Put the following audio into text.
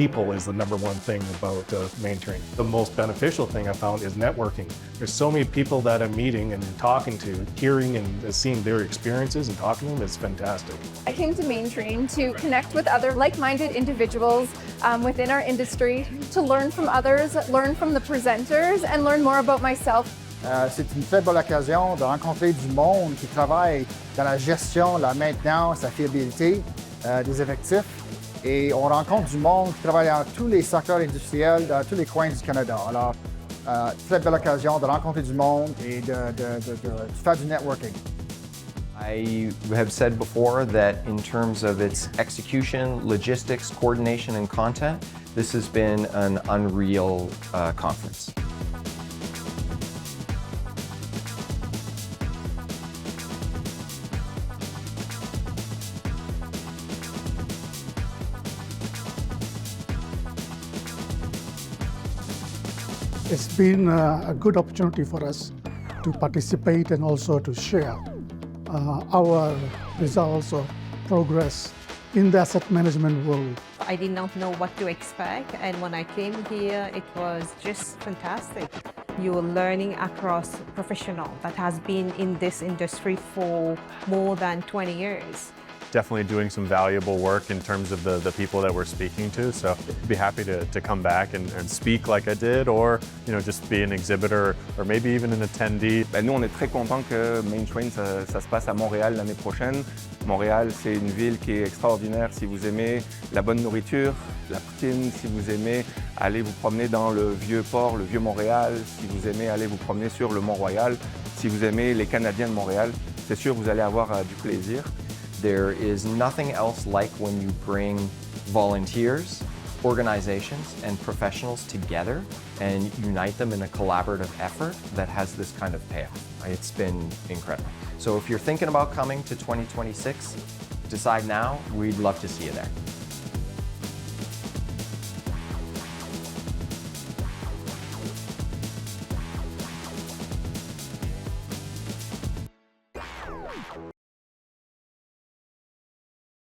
people is the #1 thing about MainTrain. The most beneficial thing I found is networking. There's so many people that I'm meeting and talking to, hearing and seeing their experiences and talking to them. It's fantastic. I came to MainTrain to connect with other like-minded individuals within our industry, to learn from others, learn from the presenters, and learn more about myself. C'est une très belle occasion de rencontrer du monde qui travaille dans la gestion, la maintenance, la fiabilité des effectifs. Et on rencontre du monde qui travaille dans tous les secteurs industriels, dans tous les coins du Canada. Alors, très belle occasion de rencontrer du monde et de faire du networking. I have said before that in terms of its execution, logistics, coordination, and content, this has been an unreal conference. It's been a good opportunity for us to participate and also to share our results or progress in the asset management world. I did not know what to expect, and when I came here, it was just fantastic. You are learning across professional that has been in this industry for more than 20 years. Definitely doing some valuable work in terms of the people that we're speaking to. So I'd be happy to come back and speak like I did, or just be an exhibitor, or maybe even an attendee. Nous, on est très contents que MainTrain, ça se passe à Montréal l'année prochaine. Montréal, c'est une ville qui est extraordinaire si vous aimez la bonne nourriture, la poutine, si vous aimez aller vous promener dans le vieux port, le vieux Montréal, si vous aimez aller vous promener sur le Mont-Royal, si vous aimez les Canadiens de Montréal, c'est sûr vous allez avoir du plaisir. There is nothing else like when you bring volunteers, organizations, and professionals together and unite them in a collaborative effort that has this kind of payoff. It's been incredible. So if you're thinking about coming to 2026, decide now. We'd love to see you there.